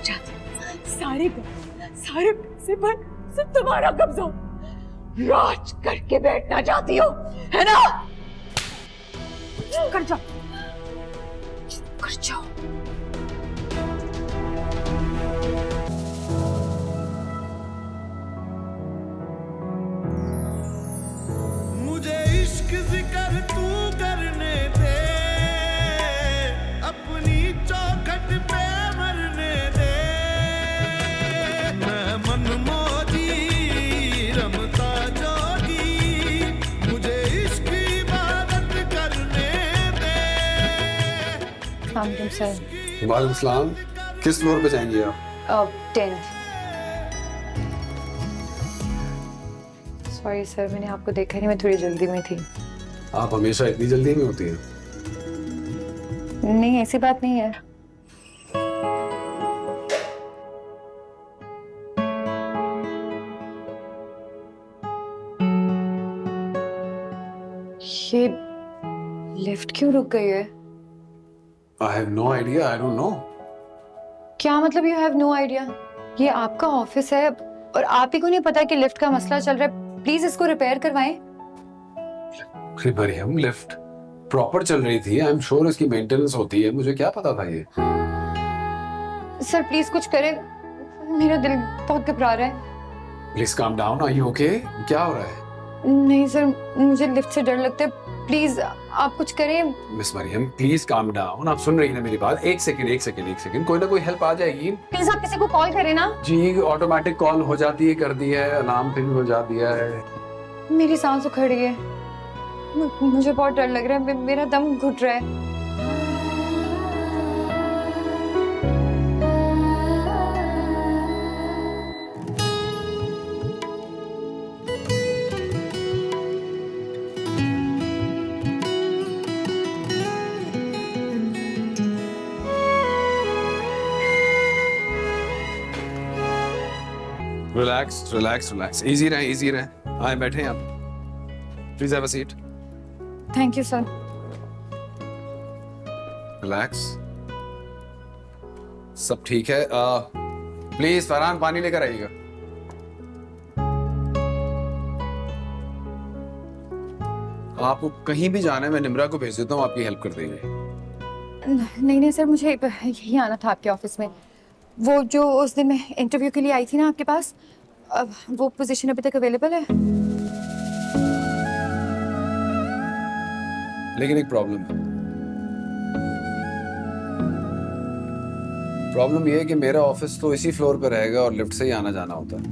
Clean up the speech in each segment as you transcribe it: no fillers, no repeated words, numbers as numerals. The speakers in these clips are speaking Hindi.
जाती सारे पैसे पर सिर्फ तुम्हारा कब्जा हो। राज करके बैठना चाहती हो, है ना? कर जाओ, कर जाओ। मुझे इश्क जिक्र तू करने दे, अपनी चौखट पे मरने दे। मैं मनमौजी रमता जोगी, मुझे इश्क इबादत करने दे। सर वालेकुम सलाम। किस फ्लोर पे जाएंगे आप? 10th। सॉरी सर, मैंने आपको देखा नहीं, मैं थोड़ी जल्दी में थी। आप हमेशा इतनी जल्दी में होती हैं? नहीं, ऐसी बात नहीं है। ये लिफ्ट क्यों रुक गई है? I have no idea, I don't know. क्या मतलब यू हैव नो आइडिया? ये आपका ऑफिस है और आप ही को नहीं पता कि लिफ्ट का मसला चल रहा है। प्लीज इसको रिपेयर करवाएं। अरे मरियम, लिफ्ट प्रॉपर चल रही थी। आई एम श्योर इसकी मेंटेनेंस होती है। मुझे क्या पता था ये। सर प्लीज कुछ करें, मेरा दिल बहुत घबरा रहा है। Please calm down. Are you okay? क्या हो रहा है? नहीं सर, मुझे लिफ्ट से डर लगता है। प्लीज आप कुछ करें। Miss Maryam please calm down. आप सुन रही हैं ना मेरी बात? एक सेकंड, कोई ना कोई हेल्प आ जाएगी। प्लीज आप किसी को कॉल करें ना। जी ऑटोमेटिक कॉल हो जाती है, कर दी है। अलार्म पिन हो जा दिया है। मेरी सांस उखड़ रही है, मुझे बहुत डर लग रहा है, मेरा दम घुट रहा है। रिलैक्स। इजी रहे। आए बैठे हैं आप। Please have a seat. Thank you sir. Relax. सब ठीक है। प्लीज फरहान पानी लेकर आइएगा। आपको कहीं भी जाना है, मैं निम्रा को भेज देता हूँ, आपकी हेल्प कर देंगे। नहीं सर, मुझे यही आना था आपके ऑफिस में। वो जो उस दिन मैं इंटरव्यू के लिए आई थी ना आपके पास, वो पोजीशन अभी तक अवेलेबल है? लेकिन एक प्रॉब्लम ये है कि मेरा ऑफिस तो इसी फ्लोर पे रहेगा और लिफ्ट से ही आना जाना होता है।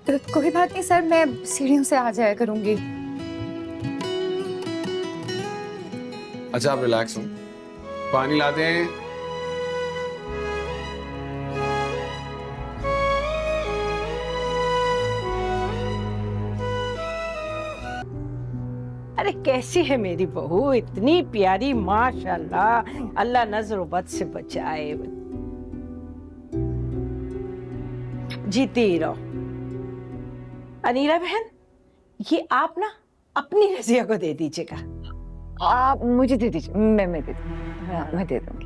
तो कोई बात नहीं सर, मैं सीढ़ियों से आ जाया करूंगी। अच्छा आप रिलैक्स हो। पानी ला दें? अरे कैसी है मेरी बहू, इतनी प्यारी, माशाल्लाह। अल्लाह नजर बद से बचाए, जीती रहो। अनीरा बहन, ये आप ना अपनी रजिया को दे दीजिएगा। आप मुझे दे दीजिए, मैं दे दूंगी। हाँ, मैं दे दूंगी।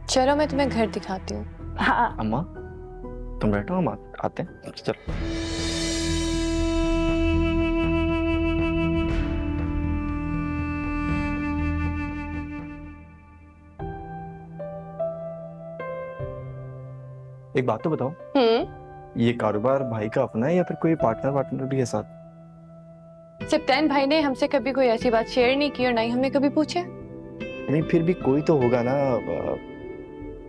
चलो मैं तुम्हें घर दिखाती हूँ। हाँ अम्मा तुम बैठो, हम आते हैं। चलो। एक बात तो बताओ, ये कारोबार भाई का अपना है या फिर कोई पार्टनर भी है साथ? सिप्तान भाई ने हमसे कभी कोई ऐसी बात शेयर नहीं की और ना ही हमें कभी पूछे। नहीं फिर भी कोई तो होगा ना।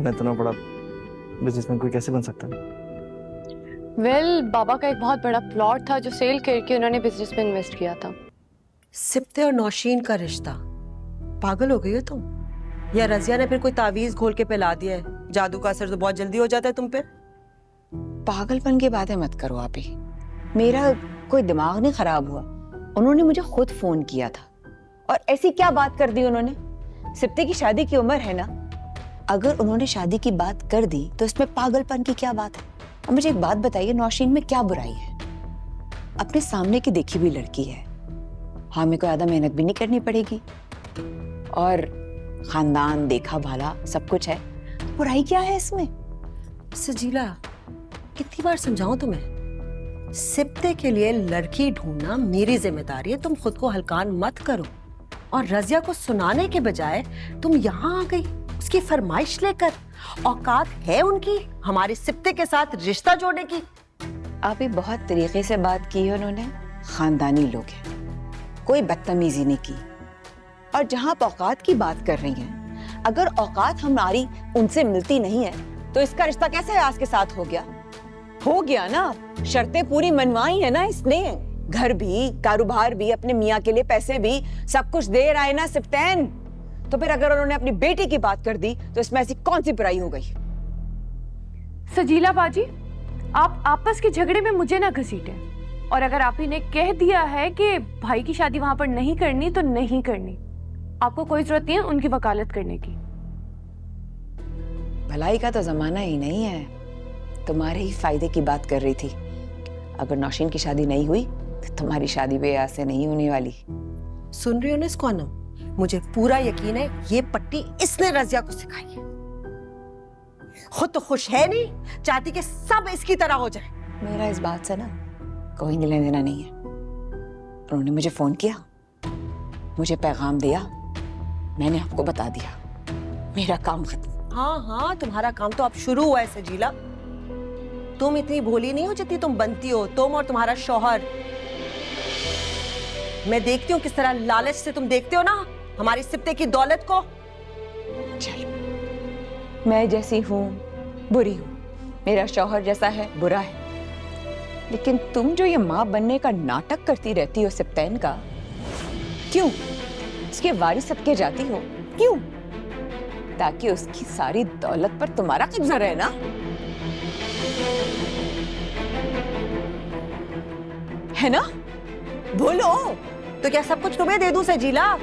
मैं इतना बड़ा बिजनेसमैन कोई कैसे बन सकता है? बाबा का एक बहुत बड़ा प्लॉट था जो सेल करके उन्होंने बिजनेस में इन्वेस्ट किया था। सिप्ते और नौशीन का रिश्ता, पागल हो गई हो तुम? या रजिया ने फिर कोई तावीज घोल के पिला दिया है? जादू का असर तो बहुत जल्दी हो जाता है तुम पे। पागलपन की बातें मत करो आप ही। मेरा कोई दिमाग नहीं खराब हुआ, उन्होंने मुझे खुद फोन किया था। और ऐसी क्या बात कर दी उन्होंने? सिप्ते की शादी की उम्र है ना, अगर उन्होंने शादी की बात कर दी तो इसमें पागलपन की क्या बात है? और मुझे एक बात बताइए, नौशीन में क्या बुराई है? अपने सामने की देखी हुई लड़की है, हमें को ज़्यादा मेहनत भी नहीं करनी पड़ेगी और खानदान देखा भाला सब कुछ है, बुराई क्या है इसमें? सजीला, कितनी बार समझाऊं तुम्हें? सिप्ते के लिए लड़की ढूंढना मेरी जिम्मेदारी है, तुम खुद को हल्कान मत करो। और रजिया को सुनाने के बजाय तुम यहाँ आ गई उसकी फरमाइश लेकर। औकात है उनकी हमारे सिप्ते के साथ रिश्ता जोड़ने की। आप ही बहुत तरीके से बात की है उन्होंने, खानदानी लोग हैं, कोई बदतमीजी नहीं की। और जहां आप औकात की बात कर रही हैं, अगर औकात हमारी उनसे मिलती नहीं है तो इसका रिश्ता कैसे अयाज के साथ हो गया? हो गया ना, शर्तें पूरी मनवाई है ना इसने, घर भी, कारोबार भी, अपने मियाँ के लिए पैसे भी, सब कुछ दे रहा है ना सिप्तैन। तो फिर अगर उन्होंने अपनी बेटी की बात कर दी तो इसमें ऐसी कौन सी बुराई हो गई? सजीला बाजी, आप आपस के झगड़े में मुझे ना घसीटें। और अगर आप ही ने कह दिया है कि भाई की शादी वहां पर नहीं करनी तो नहीं करनी, आपको कोई जरूरत नहीं है उनकी वकालत करने की। भलाई का तो जमाना ही नहीं है, तुम्हारे ही फायदे की बात कर रही थी। अगर नौशीन की शादी नहीं हुई तो तुम्हारी शादी भी आज से नहीं होने वाली। सुन रही हो ना इसको अनम? मुझे पूरा यकीन है ये पट्टी इसने रजिया को सिखाई है। खुद तो खुश है नहीं, चाहती कि सब इसकी तरह हो जाए। मेरा इस बात से ना कोई लेना देना नहीं है। उन्होंने मुझे फोन किया, मुझे पैगाम दिया, मैंने आपको बता दिया, मेरा काम खत्म। हाँ हाँ, तुम्हारा काम तो अब शुरू हुआ है सजीला। तुम इतनी भोली नहीं हो जितनी तुम बनती हो, तुम और तुम्हारा शौहर। मैं देखती हूँ किस तरह लालच से तुम देखते हो ना हमारी सिप्ते की दौलत को। चलो, मैं जैसी हूँ बुरी हूँ, मेरा शौहर जैसा है बुरा है, लेकिन तुम जो ये माँ बनने का नाटक करती रहती हो सिप्तैन का, क्यों? उसके वारिस सबके जाती हो, क्यों? ताकि उसकी सारी दौलत पर तुम्हारा कब्जा रहे ना। है ना? बोलो, तो क्या सब कुछ तुम्हें दे दूं सजीला?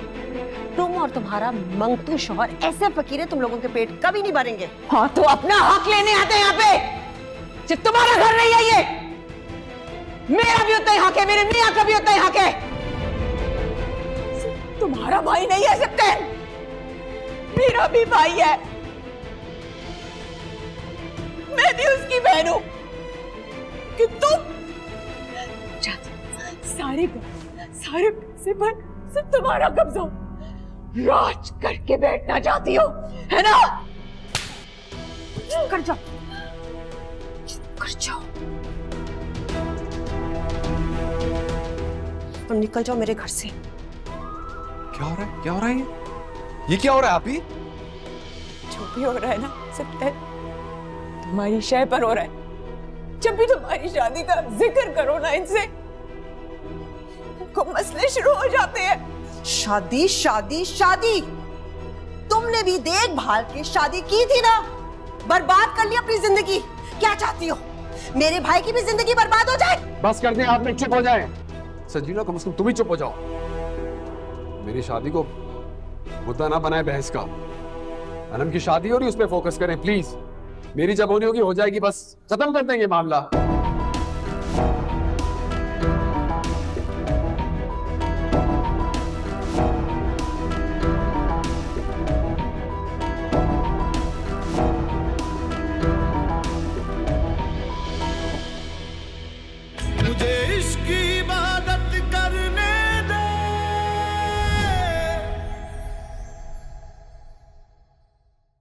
तुम और तुम्हारा मंगतू शौहर ऐसे फकीर है, तुम लोगों के पेट कभी नहीं भरेंगे। हाँ, तो अपना हक लेने आते हैं यहाँ पे। सिर्फ तुम्हारा घर नहीं है ये, मेरा भी उतना ही हक है, मेरे मियाँ का भी उतना ही हक है। तुम्हारा भाई नहीं है सिप्तैन, मेरा भी भाई है। मैं भी उसकी बहन हूं कि तुम सारे पैसे पर सिर्फ तुम्हारा कब्जा, राज करके बैठना चाहती हो, है ना? कर जाओ, कर जाओ। तुम निकल जाओ मेरे घर से। क्या हो रहा है? क्या हो रहा है? ये क्या हो रहा है? आप ही जो भी हो रहा है ना सिप्तैन, तुम्हारी शय पर हो रहा है। जब भी तुम्हारी शादी का जिक्र करो ना इनसे, को मसले शुरू हो जाते हैं। शादी शादी शादी, तुमने भी देखभाल के शादी की थी ना, बर्बाद कर ली अपनी जिंदगी। क्या चाहती हो, मेरे भाई की भी जिंदगी बर्बाद हो जाए? बस कर दें, आप में चुप हो जाएं। सजीला, कम से कम तुम ही चुप हो जाओ। मेरी शादी को मुद्दा ना बनाए बहस का। अनम की शादी हो रही, उस पर फोकस करें प्लीज। मेरी जब होनी होगी हो जाएगी, बस खत्म कर देंगे मामला।